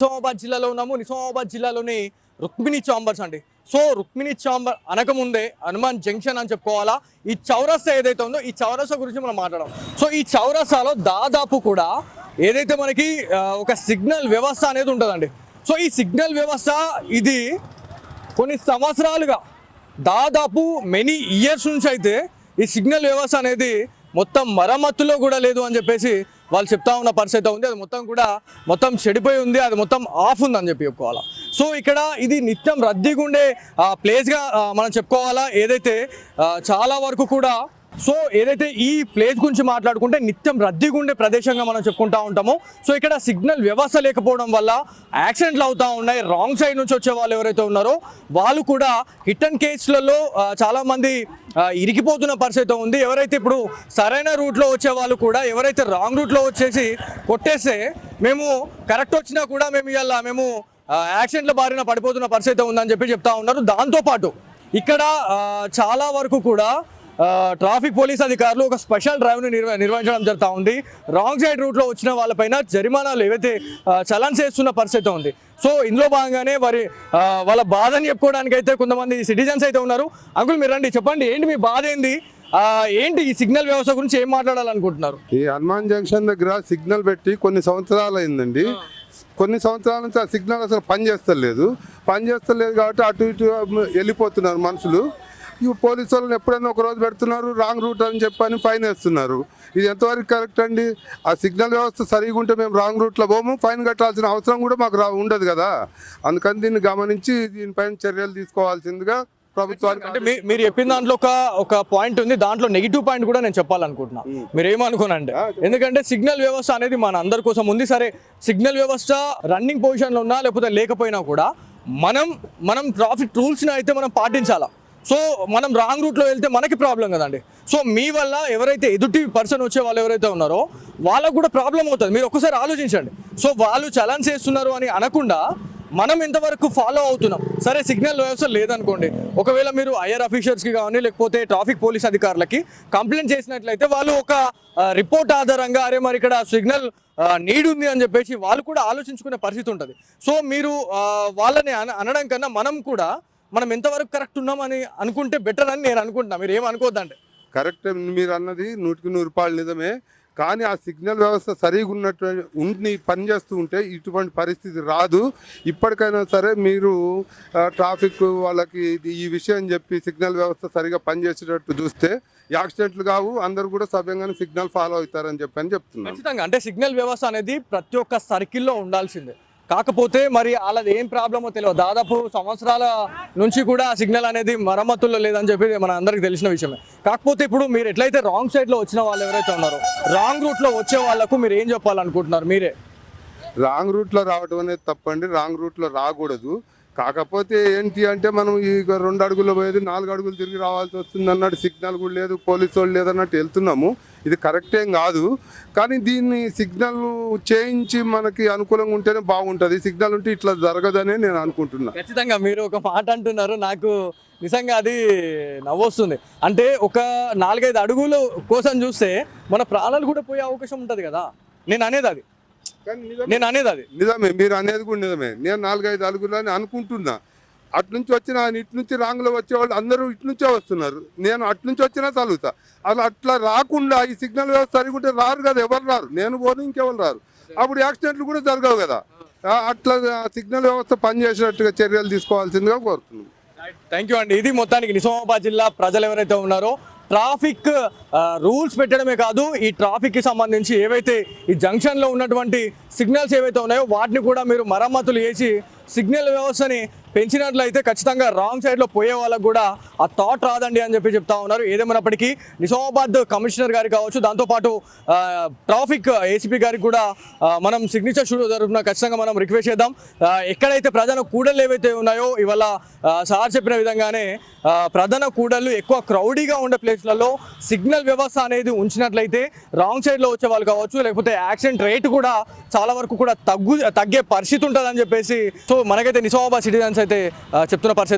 నిజామాబాద్ జిల్లాలో ఉన్నాము. నిజామాబాద్ జిల్లాలోని రుక్మిణి చాంబర్స్ అండి. సో రుక్మిణి చాంబర్ అనకముందే హనుమాన్ జంక్షన్ అని చెప్పుకోవాలా. ఈ చౌరస్తా ఏదైతే ఉందో ఈ చౌరస్తా గురించి మనం మాట్లాడడం. సో ఈ చౌరస్తాలో దాదాపు కూడా ఏదైతే మనకి ఒక సిగ్నల్ వ్యవస్థ అనేది ఉంటుందండి. సో ఈ సిగ్నల్ వ్యవస్థ ఇది కొన్ని సంవత్సరాలుగా దాదాపు మెనీ ఇయర్స్ నుంచి అయితే ఈ సిగ్నల్ వ్యవస్థ అనేది మొత్తం మరమ్మతులో కూడా లేదు అని చెప్పేసి వాళ్ళు చెప్తా ఉన్న పరిస్థితి ఉంది. అది మొత్తం చెడిపోయి ఉంది, అది మొత్తం ఆఫ్ ఉందని చెప్పి చెప్పుకోవాలా. సో ఇక్కడ ఇది నిత్యం రద్దీగా ఉండే ప్లేస్గా మనం చెప్పుకోవాలా. ఏదైతే చాలా వరకు కూడా సో ఏదైతే ఈ ప్లేస్ గురించి మాట్లాడుకుంటే నిత్యం రద్దీగా ఉండే ప్రదేశంగా మనం చెప్పుకుంటూ ఉంటాము. సో ఇక్కడ సిగ్నల్ వ్యవస్థ లేకపోవడం వల్ల యాక్సిడెంట్లు అవుతూ ఉన్నాయి. రాంగ్ సైడ్ నుంచి వచ్చే వాళ్ళు ఎవరైతే ఉన్నారో వాళ్ళు కూడా హిట్ అండ్ కేసులలో చాలామంది ఇరికిపోతున్న పరిస్థితి ఉంది. ఎవరైతే ఇప్పుడు సరైన రూట్లో వచ్చే వాళ్ళు కూడా ఎవరైతే రాంగ్ రూట్లో వచ్చేసి కొట్టేస్తే మేము కరెక్ట్ వచ్చినా కూడా మేము యాక్సిడెంట్ల బారిన పడిపోతున్న పరిస్థితి ఉందని చెప్పి చెప్తా ఉన్నారు. దాంతోపాటు ఇక్కడ చాలా వరకు కూడా ట్రాఫిక్ పోలీస్ అధికారులు ఒక స్పెషల్ డ్రైవ్ను నిర్వహించడం జరుగుతూ ఉంది. రాంగ్ సైడ్ రూట్లో వచ్చిన వాళ్ళపైన జరిమానాలు ఏవైతే చలాన్స్ చేస్తున్న పరిస్థితి ఉంది. సో ఇందులో భాగంగానే వాళ్ళ బాధని చెప్పుకోవడానికి అయితే కొంతమంది సిటిజన్స్ అయితే ఉన్నారు. అంకుల్ మీరు రండి, చెప్పండి ఏంటి మీ బాధ ఏంది, ఏంటి ఈ సిగ్నల్ వ్యవస్థ గురించి ఏం మాట్లాడాలనుకుంటున్నారు? ఈ హనుమాన్ జంక్షన్ దగ్గర సిగ్నల్ పెట్టి కొన్ని సంవత్సరాలు అయిందండి. కొన్ని సంవత్సరాల నుంచి ఆ సిగ్నల్ అసలు పనిచేస్తలేదు కాబట్టి అటు ఇటు వెళ్ళిపోతున్నారు మనుషులు. ఈ పోలీసు వాళ్ళని ఎప్పుడైనా ఒక రోజు పెడుతున్నారు, రాంగ్ రూట్ అని చెప్పని ఫైన్ వేస్తున్నారు. ఇది ఎంతవరకు కరెక్ట్ అండి? ఆ సిగ్నల్ వ్యవస్థ సరిగా ఉంటే మేము రాంగ్ రూట్లో పోము, ఫైన్ కట్టాల్సిన అవసరం కూడా మాకు ఉండదు కదా. అందుకని దీన్ని గమనించి దీనిపైన చర్యలు తీసుకోవాల్సిందిగా ప్రభుత్వానికి. అంటే మీరు చెప్పిన దాంట్లో ఒక పాయింట్ ఉంది, దాంట్లో నెగిటివ్ పాయింట్ కూడా నేను చెప్పాలనుకుంటున్నా. మీరు ఏమనుకోనండి, ఎందుకంటే సిగ్నల్ వ్యవస్థ అనేది మన అందరి కోసం ఉంది. సరే సిగ్నల్ వ్యవస్థ రన్నింగ్ పొజిషన్లో ఉన్నా లేకపోతే లేకపోయినా కూడా మనం ట్రాఫిక్ రూల్స్ని అయితే మనం పాటించాలా. సో మనం రాంగ్ రూట్లో వెళ్తే మనకి ప్రాబ్లం కదండి. సో మీ వల్ల ఎవరైతే ఎదుటి పర్సన్ వచ్చే వాళ్ళు ఎవరైతే ఉన్నారో వాళ్ళకు కూడా ప్రాబ్లం అవుతుంది. మీరు ఒక్కసారి ఆలోచించండి. సో వాళ్ళు చలాన్స్ చేస్తున్నారు అని అనకుండా మనం ఎంతవరకు ఫాలో అవుతున్నాం. సరే సిగ్నల్ వ్యవస్థ లేదనుకోండి, ఒకవేళ మీరు హైయర్ ఆఫీసర్స్కి కానీ లేకపోతే ట్రాఫిక్ పోలీస్ అధికారులకి కంప్లైంట్ చేసినట్లయితే వాళ్ళు ఒక రిపోర్ట్ ఆధారంగా అరే మరి ఇక్కడ సిగ్నల్ నీడ్ ఉంది అని చెప్పేసి వాళ్ళు కూడా ఆలోచించుకునే పరిస్థితి ఉంటుంది. సో మీరు వాళ్ళని అనడం కన్నా మనం ఎంతవరకు కరెక్ట్ ఉన్నామని అనుకుంటే బెటర్ అని నేను అనుకుంటున్నా. మీరు ఏమనుకోద్దంటే కరెక్ట్, మీరు అన్నది 100% నిజమే. కానీ ఆ సిగ్నల్ వ్యవస్థ సరిగా ఉన్నట్టు పనిచేస్తూ ఉంటే ఇటువంటి పరిస్థితి రాదు. ఇప్పటికైనా సరే మీరు ట్రాఫిక్ వాళ్ళకి ఈ విషయం చెప్పి సిగ్నల్ వ్యవస్థ సరిగా పనిచేసేటట్టు చూస్తే యాక్సిడెంట్లు కావు, అందరూ కూడా సవ్యంగానే సిగ్నల్ ఫాలో అవుతారని చెప్తున్నాను. ఖచ్చితంగా అంటే సిగ్నల్ వ్యవస్థ అనేది ప్రతి ఒక్క సర్కిల్లో ఉండాల్సిందే. కాకపోతే మరి వాళ్ళది ఏం ప్రాబ్లమో తెలియదు. దాదాపు సంవత్సరాల నుంచి కూడా సిగ్నల్ అనేది మరమ్మతుల్లో లేదని చెప్పి మన అందరికి తెలిసిన విషయమే. కాకపోతే ఇప్పుడు మీరు ఎట్లయితే రాంగ్ సైడ్లో వచ్చిన వాళ్ళు ఎవరైతే ఉన్నారో రాంగ్ రూట్లో వచ్చే వాళ్ళకు మీరు ఏం చెప్పాలనుకుంటున్నారు? మీరే రాంగ్ రూట్లో రావడం అనేది తప్పండి, రాంగ్ రూట్లో రాకూడదు. కాకపోతే ఏంటి అంటే మనం ఈ 2 అడుగులు పోయేది 4 అడుగులు తిరిగి రావాల్సి వస్తుంది అన్నట్టు సిగ్నల్ కూడా లేదు, పోలీసు వాళ్ళు లేదన్నట్టు వెళ్తున్నాము. ఇది కరెక్ట్ ఏం కాదు. కానీ దీన్ని సిగ్నల్ చేయించి మనకి అనుకూలంగా ఉంటేనే బాగుంటుంది. సిగ్నల్ ఉంటే ఇట్లా జరగదనే నేను అనుకుంటున్నా. ఖచ్చితంగా మీరు ఒక మాట అంటున్నారు, నాకు నిజంగా అది నవ్వొస్తుంది. అంటే ఒక 4-5 అడుగుల కోసం చూస్తే మన ప్రాణాలు కూడా పోయే అవకాశం ఉంటుంది కదా. నేను అనేది అది నిజమే, మీరు అనేది కూడా నిజమే. నేను 4-5 అడుగులని అనుకుంటున్నా. అట్నుంచి వచ్చిన ఇటు నుంచి రాంగ్లో వచ్చేవాళ్ళు అందరూ ఇటు నుంచే వస్తున్నారు. నేను అట్నుంచి వచ్చినా తలుగుతా. అట్లా రాకుండా ఈ సిగ్నల్ వ్యవస్థ సరిగుంటే రారు కదా, ఎవరు రారు. నేను పోను, ఇంకెవరు రారు. అప్పుడు యాక్సిడెంట్లు కూడా జరగవు కదా. అట్లా సిగ్నల్ వ్యవస్థ పనిచేసేటట్టుగా చర్యలు తీసుకోవాల్సిందిగా కోరుతున్నాను. థ్యాంక్ యూ అండి. ఇది మొత్తానికి నిజామాబాద్ జిల్లా ప్రజలు ఎవరైతే ఉన్నారో ట్రాఫిక్ రూల్స్ పెట్టడమే కాదు, ఈ ట్రాఫిక్కి సంబంధించి ఏవైతే ఈ జంక్షన్లో ఉన్నటువంటి సిగ్నల్స్ ఏవైతే ఉన్నాయో వాటిని కూడా మీరు మరమ్మతులు చేసి సిగ్నల్ వ్యవస్థని పెంచినట్లయితే ఖచ్చితంగా రాంగ్ సైడ్లో పోయే వాళ్ళకు కూడా ఆ థాట్ రాదండి అని చెప్పి చెప్తా ఉన్నారు. ఏదేమైనప్పటికీ నిజామాబాద్ కమిషనర్ గారికి కావచ్చు, దాంతోపాటు ట్రాఫిక్ ఏసీపీ గారికి కూడా మనం సిగ్నేచర్ షూట్ జరుగుతున్నా ఖచ్చితంగా మనం రిక్వెస్ట్ చేద్దాం. ఎక్కడైతే ప్రధాన కూడళ్ళు ఏవైతే ఉన్నాయో ఇవాళ సార్ చెప్పిన విధంగానే ప్రధాన కూడళ్ళు ఎక్కువ క్రౌడీగా ఉండే ప్లేస్లలో సిగ్నల్ వ్యవస్థ అనేది ఉంచినట్లయితే రాంగ్ సైడ్లో వచ్చే వాళ్ళు కావచ్చు లేకపోతే యాక్సిడెంట్ రేట్ కూడా చాలా వరకు కూడా తగ్గే పరిస్థితి ఉంటుందని చెప్పేసి సో మనకైతే నిజామాబాద్ సిటిజన్స్ అయితే చెప్తున్న పరిస్థితి.